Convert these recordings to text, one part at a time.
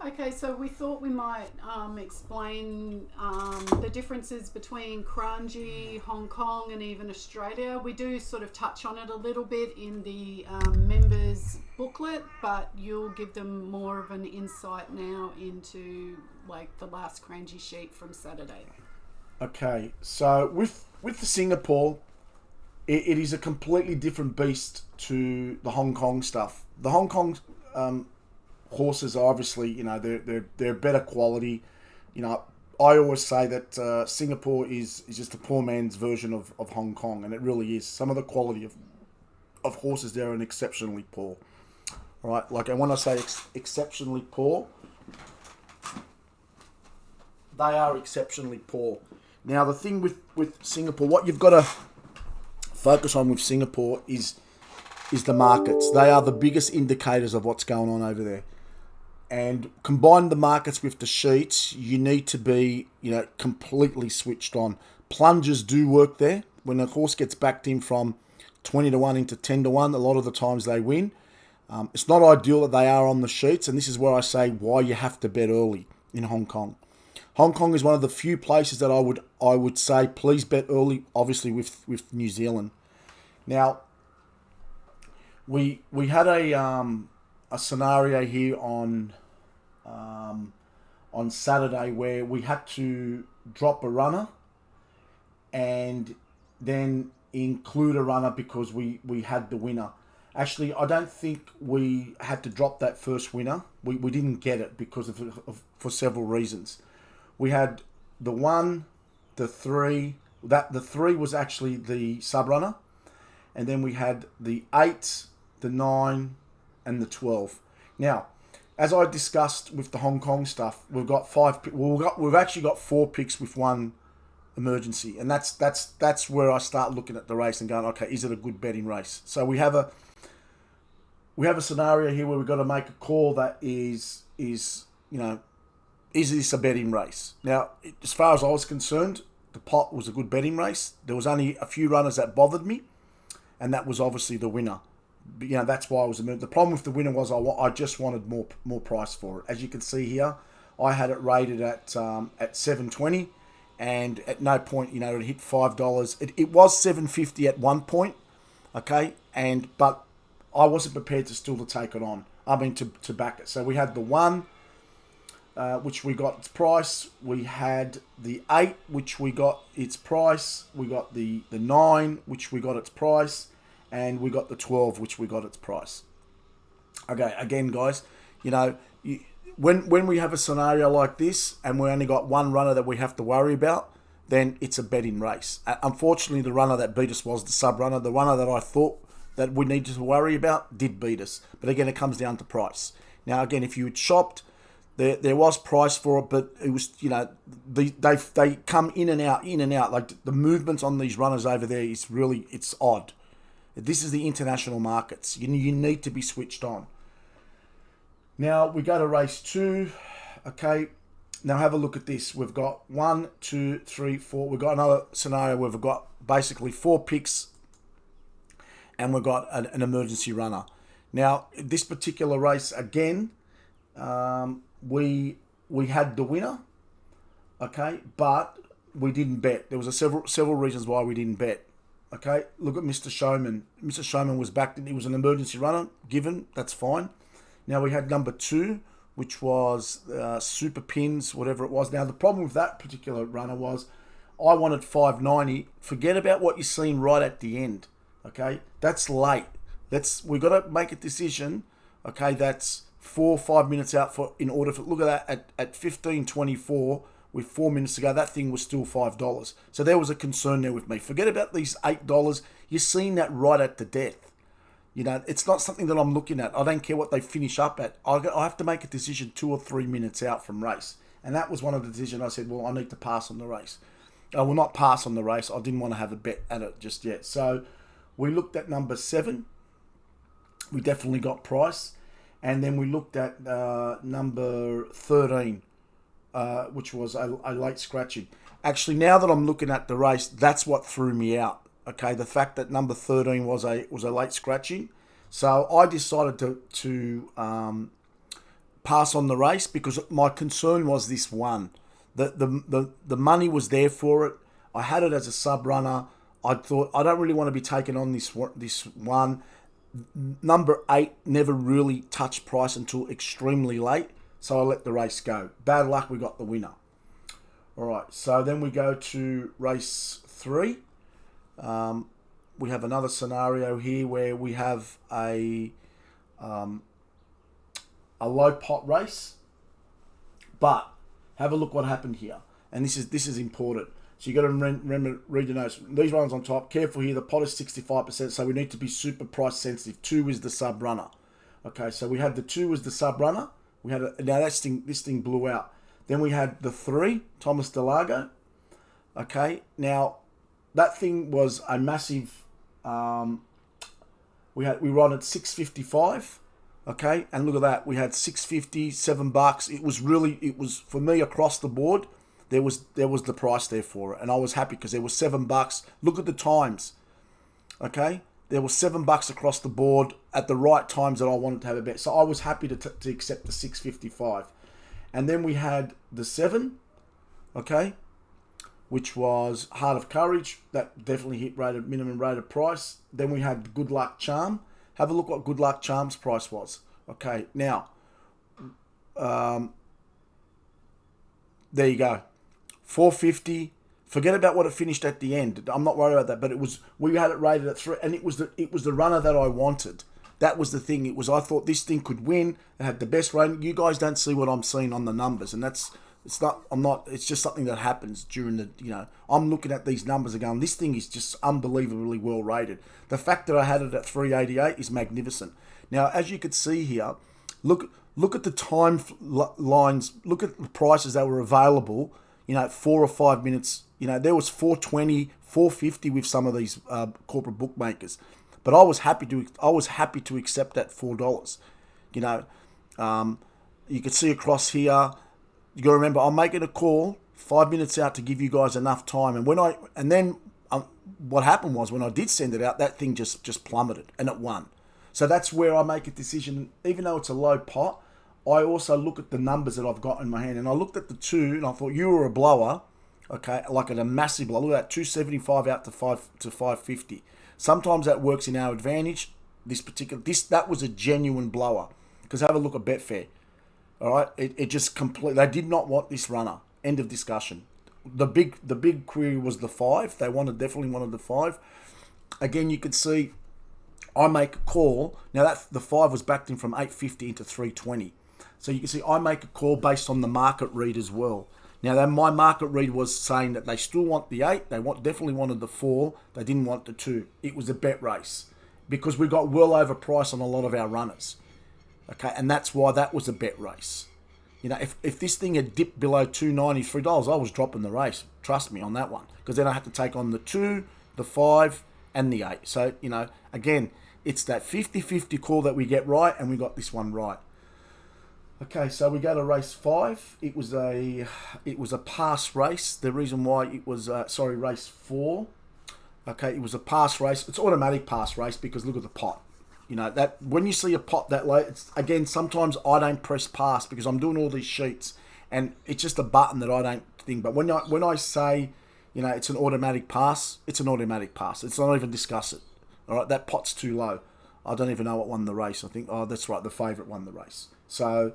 Okay, so we thought we might explain the differences between Kranji, Hong Kong, and even Australia. We do sort of touch on it a little bit in the members booklet, but you'll give them more of an insight now into like the last Kranji sheet from Saturday. Okay, so with the Singapore, it is a completely different beast to the Hong Kong stuff. The Hong Kong horses are obviously, they're better quality. I always say that Singapore is just a poor man's version of Hong Kong, and it really is. Some of the quality of horses there are exceptionally poor. All right, like, and when I say exceptionally poor, they are exceptionally poor. Now, the thing with Singapore, what you've got to focus on with Singapore is the markets. They are the biggest indicators of what's going on over there. And combine the markets with the sheets, you need to be, completely switched on. Plungers do work there. When a horse gets backed in from 20 to 1 into 10 to 1, a lot of the times they win. It's not ideal that they are on the sheets, and this is where I say why you have to bet early in Hong Kong. Hong Kong is one of the few places that I would say please bet early, obviously with New Zealand. Now, we had a scenario here on Saturday where we had to drop a runner and then include a runner because we had the winner. Actually, I don't think we had to drop that first winner. We didn't get it because for several reasons. We had the 1, the 3. The 3 was actually the sub runner, and then we had the 8, the 9, and the 12. Now, as I discussed with the Hong Kong stuff, we've got 5. We've actually got 4 picks with 1 emergency, and that's where I start looking at the race and going, okay, is it a good betting race? So we have a scenario here where we've got to make a call that is this a betting race? Now, as far as I was concerned, the pot was a good betting race. There was only a few runners that bothered me, and that was obviously the winner. But, that's why I was the problem with the winner was I just wanted more price for it. As you can see here, I had it rated at $7.20, and at no point it hit $5. It was $7.50 at one point, okay, but I wasn't prepared to take it on. To back it. So we had the 1. Which we got its price. We had the 8, which we got its price. We got the 9, which we got its price. And we got the 12, which we got its price. Okay, again, guys, when we have a scenario like this and we only got 1 runner that we have to worry about, then it's a betting race. Unfortunately, the runner that beat us was the sub runner. The runner that I thought that we needed to worry about did beat us. But again, it comes down to price. Now, again, if you had shopped, there was price for it, but it was, they come in and out. Like, the movements on these runners over there is really, it's odd. This is the international markets. You need to be switched on. Now, we go to race 2. Okay, now have a look at this. We've got 1, 2, 3, 4. We've got another scenario where we've got basically 4 picks and we've got an emergency runner. Now, this particular race, again, we had the winner, okay, but we didn't bet. There was several reasons why we didn't bet. Okay, look at Mr. Showman. Mr. Showman was backed in. He was an emergency runner, given. That's fine. Now we had number 2, which was Super Pins, whatever it was. Now the problem with that particular runner was I wanted $5.90. Forget about what you're seeing right at the end. Okay, that's late. We've got to make a decision. Okay, that's 4 or 5 minutes out in order for, look at that, at 15:24 with 4 minutes to go, that thing was still $5. So there was a concern there with me. Forget about these $8. You're seeing that right at the death. It's not something that I'm looking at. I don't care what they finish up at. I have to make a decision 2 or 3 minutes out from race. And that was one of the decisions I said, well, I need to pass on the race. I will not pass on the race. I didn't want to have a bet at it just yet. So we looked at number 7. We definitely got price. And then we looked at number 13, which was a late scratching. Actually, now that I'm looking at the race, that's what threw me out. Okay, the fact that number 13 was a late scratching. So I decided to pass on the race because my concern was this one. The money was there for it. I had it as a sub runner. I thought I don't really want to be taking on this one. Number 8 never really touched price until extremely late, so I let the race go. Bad luck, we got the winner. All right, so then we go to race 3. We have another scenario here where we have a low pot race, but have a look what happened here, and this is important. So you got to remember, read your notes. These ones on top. Careful here. The pot is 65%, so we need to be super price sensitive. 2 is the sub runner. Okay, so we had the 2 as the sub runner. We had now this thing blew out. Then we had the 3, Thomas Delago. Okay, now that thing was a massive. We run at 655. Okay, and look at that. We had 650, $7. It was for me across the board. There was the price there for it, and I was happy because there was $7. Look at the times. Okay, there was $7 across the board at the right times that I wanted to have a bet. So I was happy to accept the 655, and then we had the 7. Okay, which was Heart of Courage. That definitely hit minimum rated price. Then we had Good Luck Charm. Have a look what Good Luck Charm's price was. Okay, now, there you go. 450. Forget about what it finished at the end. I'm not worried about that, but we had it rated at 3, and it was the runner that I wanted. That was the thing. I thought this thing could win. It had the best rating. You guys don't see what I'm seeing on the numbers, and it's just something that happens during the, I'm looking at these numbers and going, this thing is just unbelievably well rated. The fact that I had it at 388 is magnificent. Now, as you could see here, look at the time lines, look at the prices that were available, 4 or 5 minutes. There was 420, 450 with some of these corporate bookmakers. But I was happy to accept that $4. You could see across here. You got to remember, I'm making a call 5 minutes out to give you guys enough time. And then what happened was when I did send it out, that thing just plummeted and it won. So that's where I make a decision. Even though it's a low pot, I also look at the numbers that I've got in my hand. And I looked at the 2 and I thought, you were a blower, okay, like at a massive blow. Look at that, 275 out to 550. Sometimes that works in our advantage. That was a genuine blower. Because have a look at Betfair. All right, it just completely. They did not want this runner. End of discussion. The big query was the 5. They definitely wanted the 5. Again, you could see I make a call. Now that the 5 was backed in from 850 into 320. So you can see I make a call based on the market read as well. Now then, my market read was saying that they still want the 8. They definitely wanted the 4. They didn't want the 2. It was a bet race because we got well overpriced on a lot of our runners. Okay, and that's why that was a bet race. If this thing had dipped below $293, I was dropping the race. Trust me on that one. Because then I had to take on the 2, the 5, and the 8. So, again, it's that 50-50 call that we get right, and we got this one right. Okay, so we go to race 5. It was a pass race. The reason why it was, race 4. Okay, it was a pass race. It's automatic pass race because look at the pot. That when you see a pot that low, it's, again, sometimes I don't press pass because I'm doing all these sheets and it's just a button that I don't think. But when I say, it's an automatic pass, it's an automatic pass. It's not even discuss it. All right, that pot's too low. I don't even know what won the race. I think, that's right, the favourite won the race. So,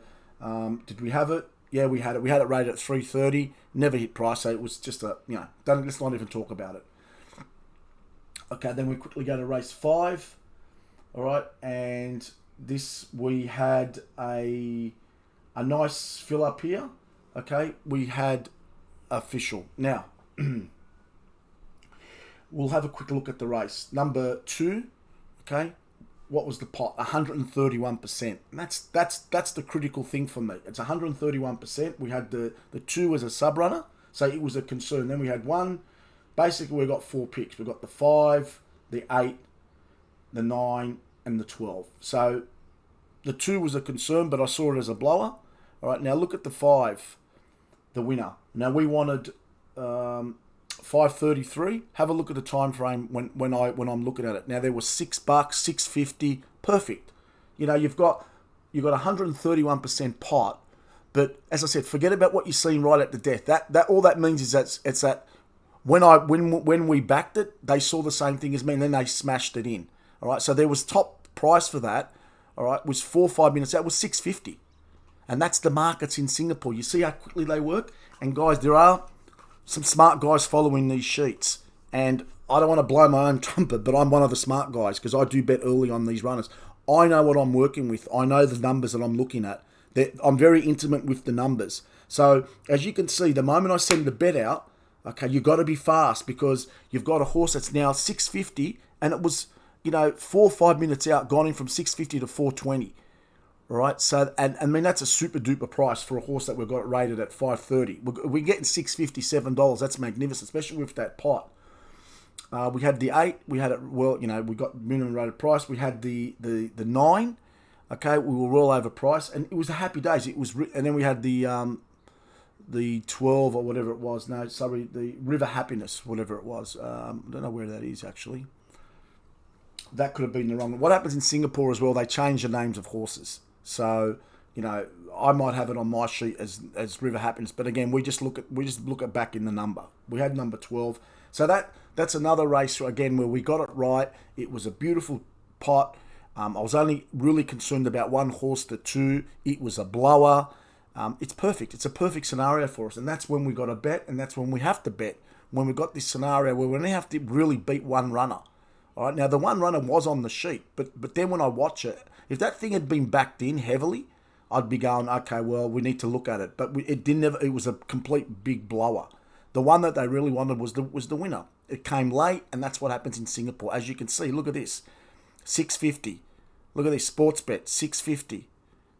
did we have it? Yeah, we had it. We had it rated at 330. Never hit price, so it was just let's not even talk about it. Okay, then we quickly go to race 5. All right, and this we had a nice fill up here. Okay, we had official. Now, we'll have a quick look at the race. Number 2, okay, what was the pot? 131%. And that's the critical thing for me. It's 131%. We had the 2 as a sub runner, so it was a concern. Then we had 1. Basically, we got 4 picks. We got the 5, the 8, the 9, and the 12. So the 2 was a concern, but I saw it as a blower. All right, now look at the 5, the winner. Now we wanted 533. Have a look at the time frame when I'm looking at it. Now there was $6, $6.50, perfect. You've got you got 131% pot. But as I said, forget about what you're seeing right at the death. That all that means is that it's that when we backed it, they saw the same thing as me, and then they smashed it in. All right, so there was top price for that. All right, was 4 or 5 minutes out, was $6.50, and that's the markets in Singapore. You see how quickly they work, and guys, there are some smart guys following these sheets, and I don't want to blow my own trumpet, but I'm one of the smart guys because I do bet early on these runners. I know what I'm working with. I know the numbers that I'm looking at. I'm very intimate with the numbers. So as you can see, the moment I send the bet out, okay, you've got to be fast because you've got a horse that's now $6.50 and it was, 4 or 5 minutes out, gone in from $6.50 to $4.20. All right, so and I mean that's a super duper price for a horse that we've got rated at $5.30. We're getting $6.50, $7. That's magnificent, especially with that pot. We had the 8. We had it we got minimum rated price. We had the 9. Okay, we were well over price, and it was a happy days. It was, and then we had the 12 or whatever it was. No, sorry, the River Happiness, whatever it was. I don't know where that is actually. That could have been the wrong. What happens in Singapore as well? They change the names of horses. So I might have it on my sheet as River Happiness, but again, we just look at back in the number. We had number 12. So that's another race again where we got it right. It was a beautiful pot. I was only really concerned about one horse, the 2. It was a blower. It's perfect. It's a perfect scenario for us. And that's when we got to bet, and that's when we have to bet. When we've got this scenario where we only have to really beat one runner. All right. Now, the one runner was on the sheet, but then when I watch it, if that thing had been backed in heavily, I'd be going, okay, well, we need to look at it. But it didn't ever. It was a complete big blower. The one that they really wanted was the winner. It came late, and that's what happens in Singapore. As you can see, look at this. $6.50. Look at this sports bet, $6.50.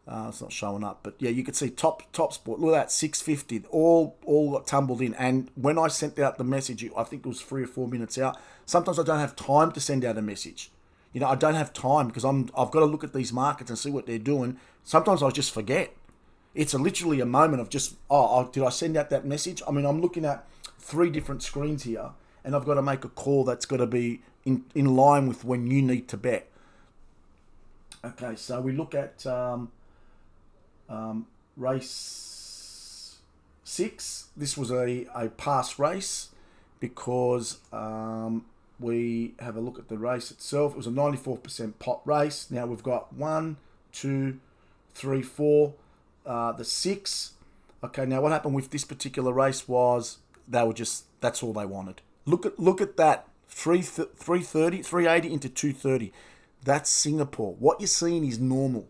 It's not showing up, but yeah, you can see top sport. Look at that, $6.50. All got tumbled in. And when I sent out the message, I think it was 3 or 4 minutes out. Sometimes I don't have time to send out a message. I don't have time because I've got to look at these markets and see what they're doing. Sometimes I just forget. It's literally a moment of just, did I send out that message? I mean, I'm looking at 3 different screens here, and I've got to make a call that's got to be in line with when you need to bet. Okay, so we look at race 6. This was a pass race because we have a look at the race itself. It was a 94% pot race. Now we've got 1, 2, 3, 4, the 6. Okay, now what happened with this particular race was that's all they wanted. Look at that, 330, 380 into 230. That's Singapore. What you're seeing is normal.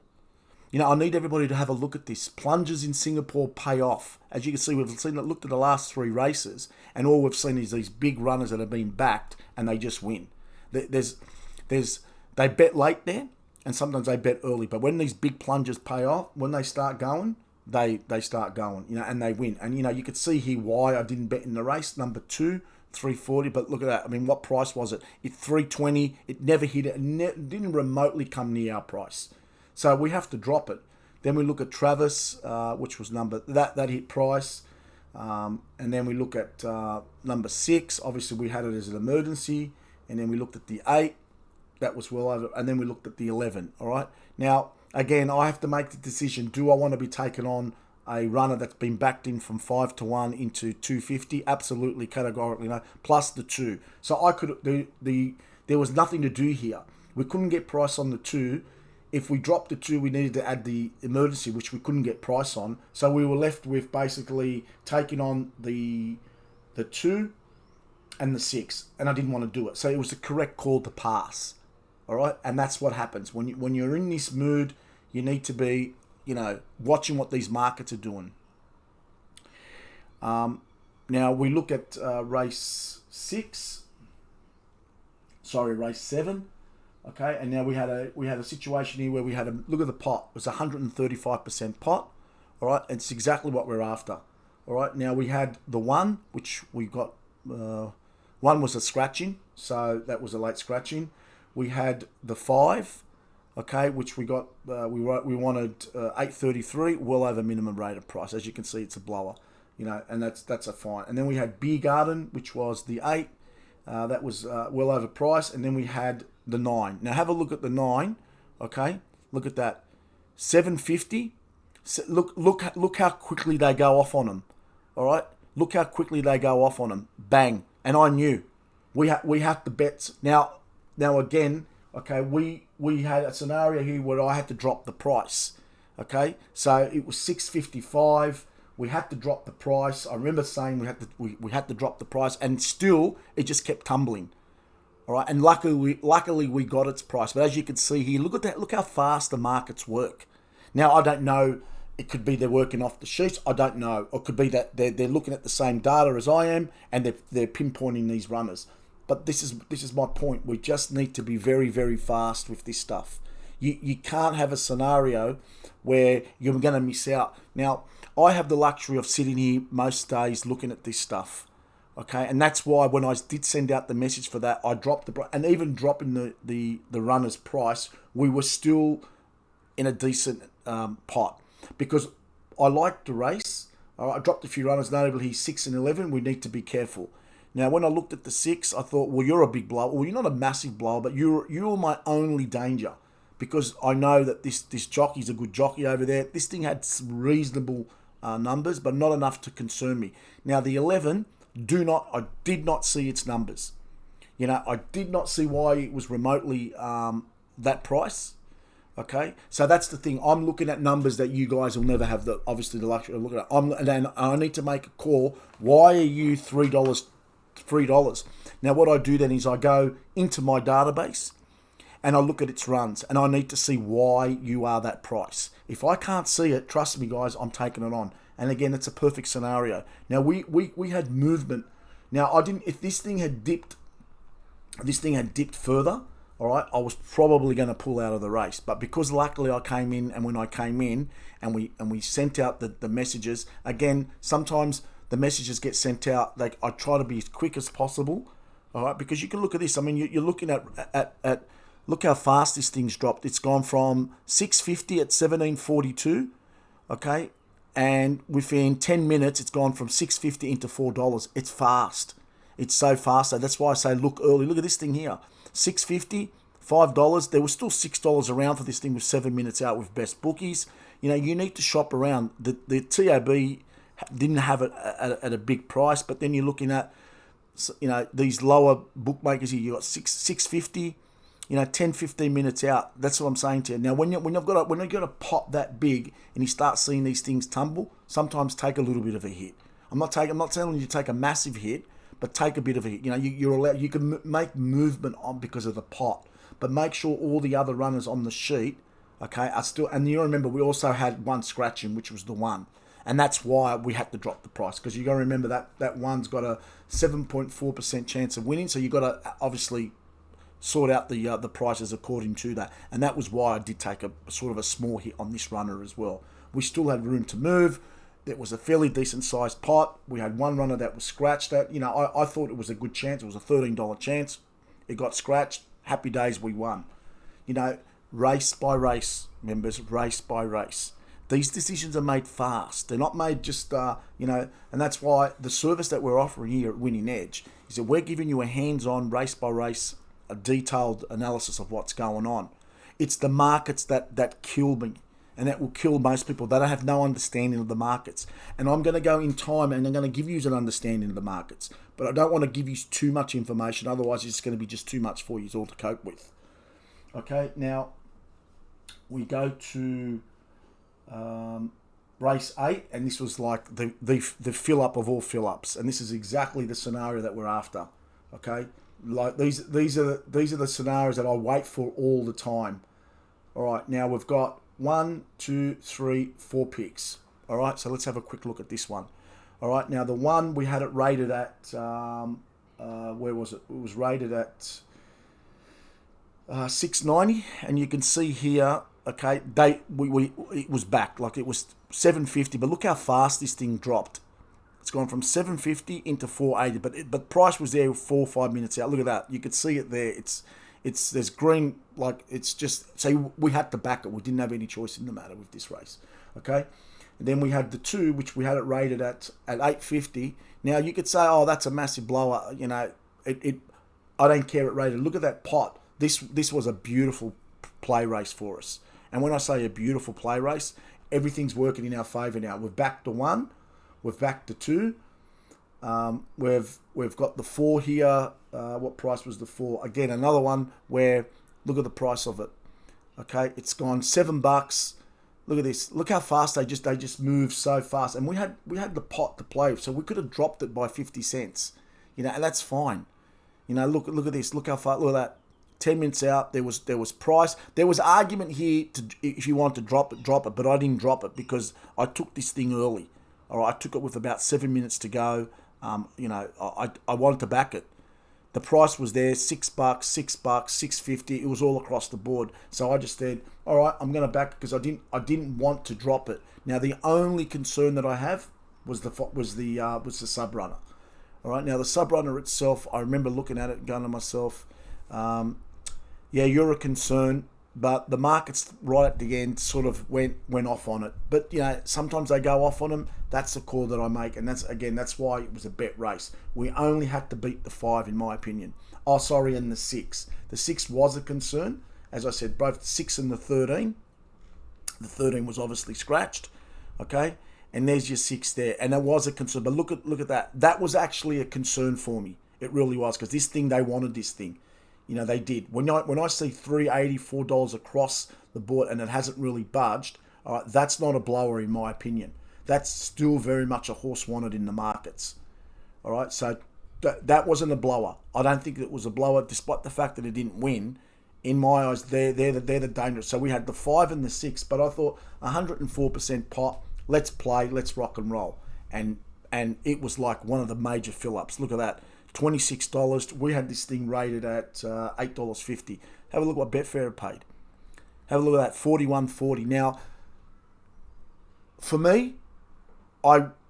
I need everybody to have a look at this. Plunges in Singapore pay off. As you can see, looked at the last 3 races, and all we've seen is these big runners that have been backed, and they just win. They bet late there, and sometimes they bet early. But when these big plunges pay off, when they start going, they start going, and they win. And you could see here why I didn't bet in the race. Number 2. 340, but look at that. I mean, what price was it? It's 320. It never hit it. It didn't remotely come near our price. So we have to drop it. Then we look at Travis, which was that hit price. And then we look at number 6. Obviously, we had it as an emergency. And then we looked at the 8. That was well over. And then we looked at the 11. All right. Now, again, I have to make the decision. Do I want to be taken on a runner that's been backed in from 5 to 1 into 250? Absolutely, categorically no. Plus the 2. So I could there was nothing to do here. We couldn't get price on the 2. If we dropped the 2, we needed to add the emergency, which we couldn't get price on. So we were left with basically taking on the 2 and the 6, and I didn't want to do it. So it was the correct call to pass. All right, and that's what happens when you're in this mood. You need to be watching what these markets are doing. Now we look at race 7. Okay, and now we had a situation here where we had look at the pot. It was 135% pot. All right, and it's exactly what we're after. All right, now we had the 1, which we got. 1 was a scratching, so that was a late scratching. We had the 5. Okay, which we got, we wanted 833, well over minimum rated price. As you can see, it's a blower, and that's a fine. And then we had Beer Garden, which was the 8, that was well over price. And then we had the 9. Now have a look at the 9. Okay, look at that. 750. Look how quickly they go off on them. All right, look how quickly they go off on them. Bang! And I knew we had the bets. Now again, okay, we had a scenario here where I had to drop the price. Okay, so it was 655. We had to drop the price. I remember saying we had to drop the price, and still it just kept tumbling. All right, and luckily we got its price. But as you can see here, look at that. Look how fast the markets work. Now I don't know. It could be they're working off the sheets. I don't know. Or it could be that they're looking at the same data as I am, and they're pinpointing these runners. But this is my point. We just need to be very, very fast with this stuff. You can't have a scenario where you're going to miss out. Now, I have the luxury of sitting here most days looking at this stuff. Okay, and that's why when I did send out the message for that, I dropped and even dropping the runner's price, we were still in a decent pot, because I liked the race. I dropped a few runners, notably 6 and 11. We need to be careful. Now, when I looked at the 6, I thought, well, you're a big blower. Well, you're not a massive blower, but you're my only danger, because I know that this jockey's a good jockey over there. This thing had some reasonable numbers, but not enough to concern me. Now, the 11, I did not see its numbers. I did not see why it was remotely that price. Okay, so that's the thing. I'm looking at numbers that you guys will never have the luxury of looking at. And I need to make a call. Why are you $3? Now, what I do then is I go into my database and I look at its runs, and I need to see why you are that price. If I can't see it, trust me, guys, I'm taking it on. And again, it's a perfect scenario. Now, we had movement. Now, if this thing had dipped further, all right, I was probably going to pull out of the race. But because luckily I came in, and when I came in and we sent out the messages, again, sometimes the messages get sent out. I try to be as quick as possible, all right, because you can look at this. I mean, you're looking at look how fast this thing's dropped. It's gone from 650 at 1742, okay, and within 10 minutes, it's gone from 650 into $4. It's fast. It's so fast. So that's why I say look early. Look at this thing here. $6.50, $5. There was still $6 around for this thing with 7 minutes out with best bookies. You need to shop around. The TAB didn't have it at a big price, but then you're looking at these lower bookmakers here. You got $6.50. 10, 15 minutes out. That's what I'm saying to you. Now, when you've got a pot that big and you start seeing these things tumble, sometimes take a little bit of a hit. I'm not telling you to take a massive hit, but take a bit of a hit. You're allowed. You can make movement on because of the pot, but make sure all the other runners on the sheet, okay, are still. And you remember, we also had one scratching, which was the 1, and that's why we had to drop the price, because you got to remember that one's got a 7.4% chance of winning. So you got to obviously sort out the prices according to that, and that was why I did take a sort of a small hit on this runner as well. We still had room to move. It was a fairly decent sized pot. We had one runner that was scratched. That I thought it was a good chance. It was a $13 chance. It got scratched. Happy days, we won. Race by race, members. Race by race. These decisions are made fast. They're not made just and that's why the service that we're offering here at Winning Edge is that we're giving you a hands-on, race by race, a detailed analysis of what's going on. It's the markets that kill me, and that will kill most people. They don't have no understanding of the markets. And I'm going to go in time and I'm going to give you an understanding of the markets. But I don't want to give you too much information. Otherwise, it's going to be just too much for you all to cope with. Okay, now we go to race 8. And this was like the fill-up of all fill-ups. And this is exactly the scenario that we're after. Okay, like these are the scenarios that I wait for all the time. All right, now we've got 1, 2, 3, 4 picks. All right, so let's have a quick look at this one. All right, now the one we had it rated at where was it? It was rated at 690, and you can see here. Okay, it was back, like it was 750, but look how fast this thing dropped. It's gone from 750 into 480, but price was there 4 or 5 minutes out. Look at that. You could see it there. There's green, like it's just, so we had to back it. We didn't have any choice in the matter with this race. Okay. And then we had the 2, which we had it rated at 850. Now you could say, oh, that's a massive blower. I don't care it rated. Look at that pot. This was a beautiful play race for us. And when I say a beautiful play race, everything's working in our favour now. We've backed the 1, we've backed the 2, we've got the 4 here. What price was the 4? Again, another one where look at the price of it. Okay, it's gone $7. Look at this. Look how fast they just move so fast. And we had the pot to play, so we could have dropped it by 50 cents. And that's fine. Look at this. Look how far. Look at that. 10 minutes out, there was price. There was argument here to if you want to drop it, but I didn't drop it because I took this thing early. All right, I took it with about 7 minutes to go. I wanted to back it. The price was there, $6, $6, $6.50. It was all across the board. So I just said, all right, I'm going to back it because I didn't want to drop it. Now the only concern that I have was the sub runner. All right, now the sub runner itself, I remember looking at it and going to myself, yeah, you're a concern, but the markets right at the end sort of went off on it. But sometimes they go off on them. That's the call that I make, and that's why it was a bet race. We only had to beat the 5, in my opinion. Oh, sorry, and the 6. The 6 was a concern, as I said, both the 6 and the 13. The 13 was obviously scratched, okay, and there's your 6 there, and it was a concern. But look at that. That was actually a concern for me. It really was, because this thing, they wanted this thing. They did. When I see $3.84 across the board and it hasn't really budged, all right, that's not a blower in my opinion. That's still very much a horse wanted in the markets. All right, so that wasn't a blower. I don't think it was a blower, despite the fact that it didn't win. In my eyes, they're the dangerous. So we had the 5 and the 6, but I thought 104% pot. Let's play. Let's rock and roll. And it was like one of the major fill-ups. Look at that. $26. We had this thing rated at $8.50. Have a look what Betfair paid. Have a look at that, $41.40. Now, for me,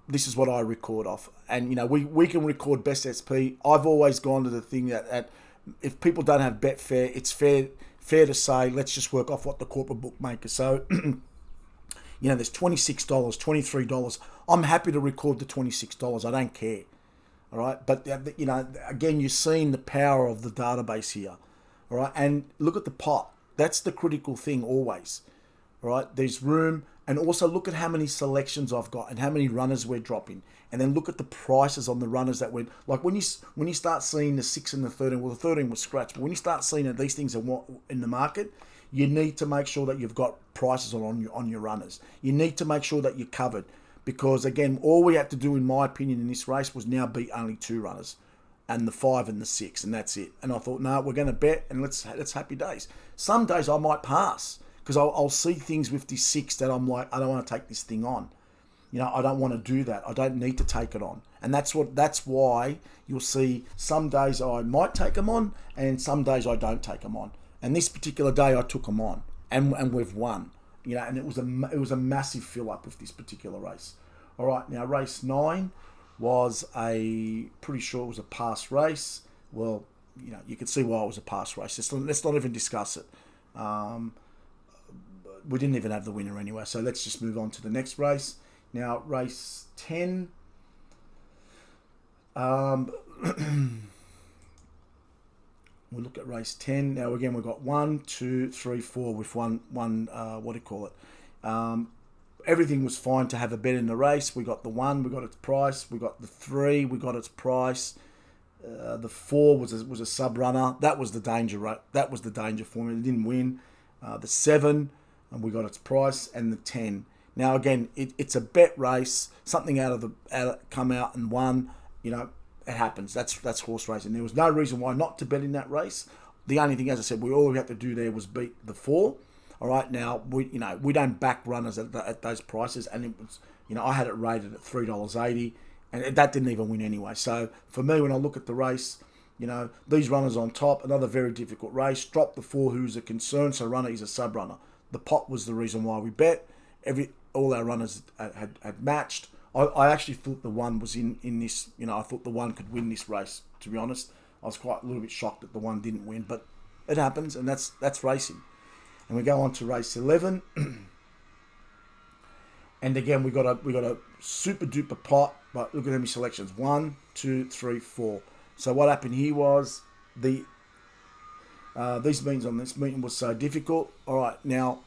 this is what I record off. And, we can record Best SP. I've always gone to the thing that if people don't have Betfair, it's fair to say, let's just work off what the corporate bookmaker. So, there's $26, $23. I'm happy to record the $26. I don't care. All right, but again, you're seeing the power of the database here. All right, and look at the pot. That's the critical thing always. All right, there's room, and also look at how many selections I've got and how many runners we're dropping, and then look at the prices on the runners that went. Like when you start seeing the 6 and the 13, well, the 13 was scratched, but when you start seeing that these things are in the market, you need to make sure that you've got prices on your runners. You need to make sure that you're covered. Because, again, all we had to do, in my opinion, in this race was now beat only 2 runners, and the 5 and the 6, and that's it. And I thought, no, we're going to bet, and let's happy days. Some days I might pass, because I'll see things with this 6 that I'm like, I don't want to take this thing on. I don't want to do that. I don't need to take it on. And that's why you'll see some days I might take them on, and some days I don't take them on. And this particular day I took them on, and we've won. And it was a massive fill up with this particular race. All right, now race 9 was pretty sure it was a pass race. Well, you can see why it was a pass race. Let's not even discuss it. We didn't even have the winner anyway, so let's just move on to the next race. Now, race 10. We'll look at race 10. Now, again, we've got 1, 2, 3, 4 with one what do you call it? Everything was fine to have a bet in the race. We got the 1, we got its price. We got the 3, we got its price. The 4 was a sub runner. That was the danger, right? That was the danger for me. It didn't win. The 7, and we got its price, and the 10. Now, again, it's a bet race. Something come out and won. It happens. That's horse racing. There was no reason why not to bet in that race. The only thing, as I said, all we had to do there was beat the 4. All right. Now we don't back runners at those prices, and it was I had it rated at $3.80, and that didn't even win anyway. So for me, when I look at the race, these runners on top, another very difficult race. Drop the 4, who's a concern. So runner is a sub runner. The pot was the reason why we bet. All our runners had matched. I actually thought the 1 was in this, I thought the 1 could win this race, to be honest. I was quite a little bit shocked that the 1 didn't win, but it happens, and that's racing. And we go on to race 11. And again, we got a super duper pot, but look at how many selections. 1, 2, 3, 4. So what happened here was these meetings on this meeting was so difficult. All right, now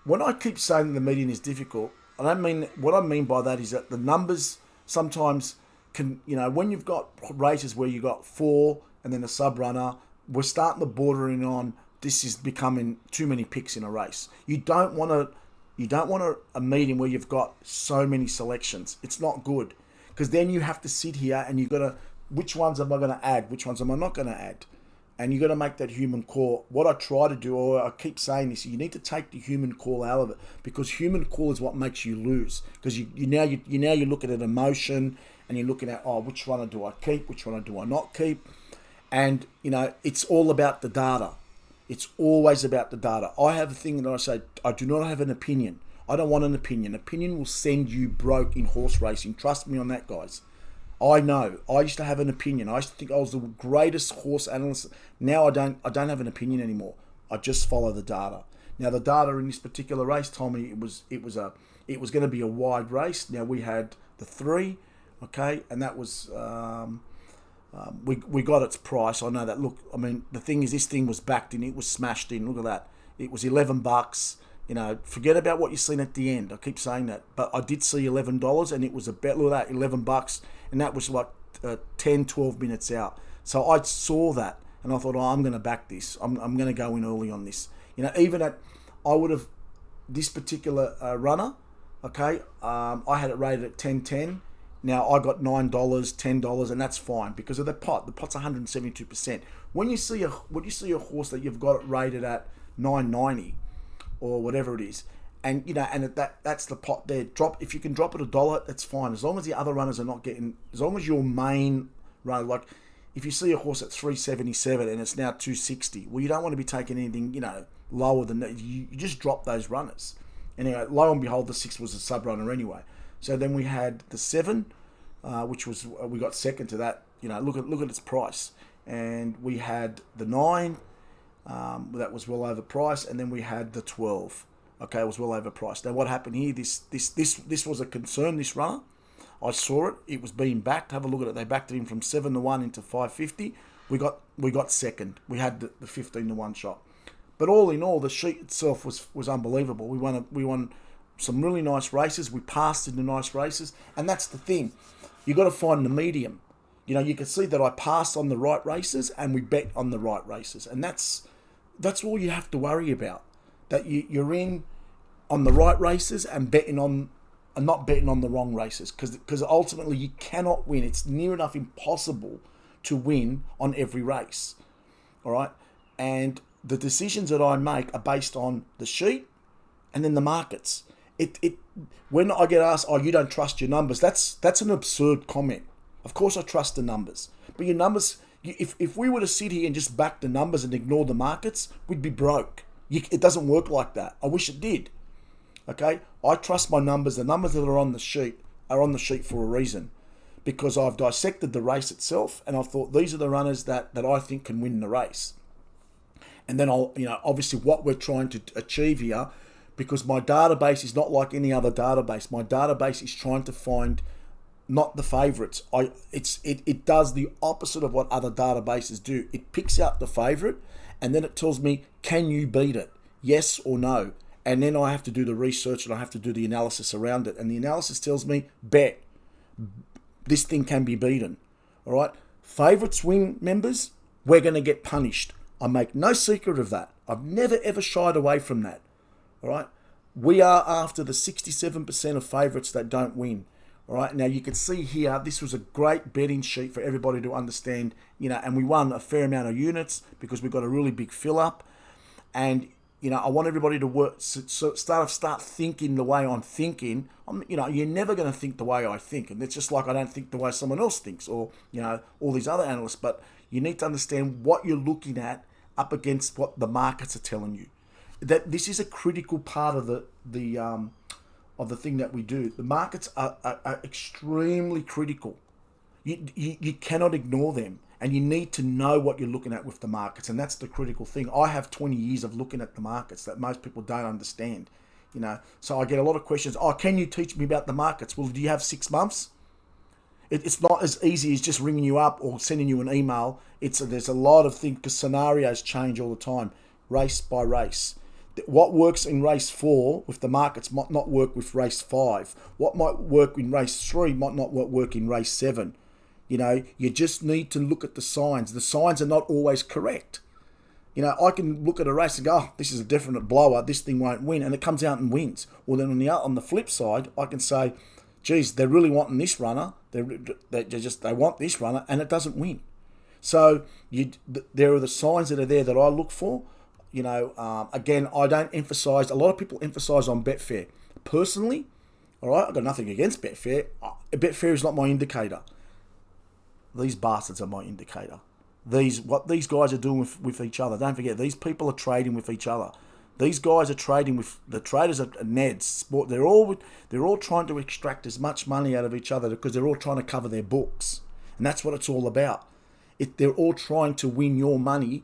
when I keep saying the median is difficult, I don't mean, what I mean by that is that the numbers sometimes can, when you've got races where you've got 4 and then a sub runner, we're starting to bordering on, this is becoming too many picks in a race. You don't want a meeting where you've got so many selections. It's not good, because then you have to sit here and you've got to, which ones am I going to add? Which ones am I not going to add? And you've got to make that human call. What I try to do, or I keep saying this, you need to take the human call out of it, because human call is what makes you lose. Because you're looking at emotion, and you're looking at, which runner do I keep? Which runner do I not keep? And, it's all about the data. It's always about the data. I have a thing that I say, I do not have an opinion. I don't want an opinion. Opinion will send you broke in horse racing. Trust me on that, guys. I know. I used to have an opinion. I used to think I was the greatest horse analyst. Now I don't have an opinion anymore. I just follow the data. Now the data in this particular race told me it was going to be a wide race. Now we had the 3, okay, and that was we got its price. I know that. Look, I mean, the thing is, this thing was backed in. It was smashed in. Look at that. It was $11. Forget about what you've seen at the end. I keep saying that, but I did see $11, and it was a bet. Look at that, $11, and that was like 10, 12 minutes out. So I saw that, and I thought, I'm going to back this. I'm going to go in early on this. Even at, I would have, this particular runner, okay, I had it rated at 10.10. Now I got $9, $10, and that's fine because of the pot. The pot's 172%. When you see a horse that you've got it rated at 9.90 or whatever it is, and that's the pot there. If you can drop it $1, that's fine. As long as the other runners are not getting, as long as your main runner, like if you see a horse at 377 and it's now 260, well, you don't want to be taking anything lower than that. You just drop those runners. Anyway, lo and behold, the 6 was a sub runner anyway. So then we had the 7, which was, we got second to that. Look at its price. And we had the 9, that was well overpriced, and then we had the 12. Okay, it was well overpriced. Now what happened here? This was a concern. This runner, I saw it. It was being backed. Have a look at it. They backed it in from 7-1 into 550. We got second. We had the 15-1 shot. But all in all, the sheet itself was unbelievable. We won some really nice races. We passed into nice races, and that's the thing. You got to find the medium. You can see that I passed on the right races and we bet on the right races, and that's all you have to worry about. That you're in on the right races and not betting on the wrong races, because ultimately you cannot win. It's near enough impossible to win on every race. All right, and the decisions that I make are based on the sheet and then the markets. When I get asked, you don't trust your numbers, that's an absurd comment. Of course I trust the numbers, but your numbers, if we were to sit here and just back the numbers and ignore the markets, we'd be broke. It doesn't work like that. I wish it did. Okay, I trust my numbers. The numbers that are on the sheet for a reason, because I've dissected the race itself and I've thought these are the runners that I think can win the race. And then obviously what we're trying to achieve here, because my database is not like any other database. My database is trying to find not the favourites. It does the opposite of what other databases do. It picks out the favourite, and then it tells me, can you beat it? Yes or no? And then I have to do the research and I have to do the analysis around it. And the analysis tells me, bet. This thing can be beaten. All right? Favourites win, members. We're going to get punished. I make no secret of that. I've never ever shied away from that. All right? We are after the 67% of favourites that don't win. All right? Now you can see here, this was a great betting sheet for everybody to understand, and we won a fair amount of units because we got a really big fill up. And, I want everybody to start thinking the way I'm thinking. You're never going to think the way I think. And it's just like I don't think the way someone else thinks, or, all these other analysts. But you need to understand what you're looking at up against what the markets are telling you. That this is a critical part of the thing that we do. The markets are extremely critical. You cannot ignore them, and you need to know what you're looking at with the markets, and that's the critical thing. I have 20 years of looking at the markets that most people don't understand. So I get a lot of questions. Can you teach me about the markets? Well, do you have 6 months? It's not as easy as just ringing you up or sending you an email. There's a lot of things, because scenarios change all the time, race by race. What works in race 4 with the markets might not work with race 5. What might work in race 3 might not work in race 7. You know, you just need to look at the signs. The signs are not always correct. You know, I can look at a race and go, oh, this is a definite blower, this thing won't win, and it comes out and wins. Well, then on the flip side, I can say, geez, they're really wanting this runner, they want this runner, and it doesn't win. So there are the signs that are there that I look for. You know, again, I don't emphasise, a lot of people emphasise on Betfair. Personally, all right, I've got nothing against Betfair. Betfair is not my indicator. These bastards are my indicator. What these guys are doing with each other. Don't forget, these people are trading with each other. These guys are trading with the traders at Ned's Sport. They're all trying to extract as much money out of each other because they're all trying to cover their books, and that's what it's all about. They're all trying to win your money,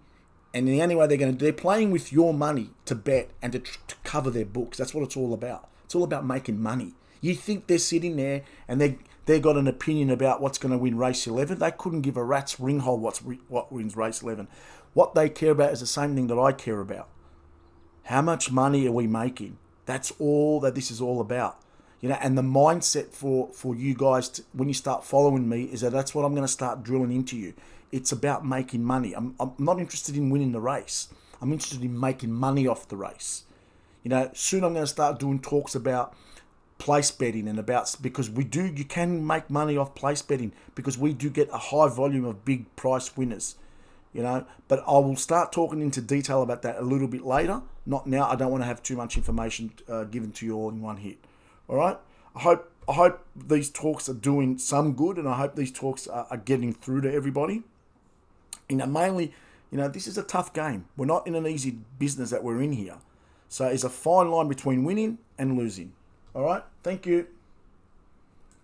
and the only way they're playing with your money to bet and to cover their books. That's what it's all about. It's all about making money. You think they're sitting there and they got an opinion about what's going to win race 11? They couldn't give a rat's ringhole what wins race 11. What they care about is the same thing that I care about. How much money are we making? That's all that this is all about. You know, and the mindset for you guys when you start following me is that's what I'm going to start drilling into you. It's about making money. I'm not interested in winning the race. I'm interested in making money off the race. You know, soon I'm going to start doing talks about place betting and because you can make money off place betting because we do get a high volume of big price winners. You know, but I will start talking into detail about that a little bit later. Not now. I don't want to have too much information given to you all in one hit. All right. I hope these talks are doing some good, and I hope these talks are getting through to everybody. You know, mainly, you know, this is a tough game. We're not in an easy business that we're in here. So it's a fine line between winning and losing. All right. Thank you.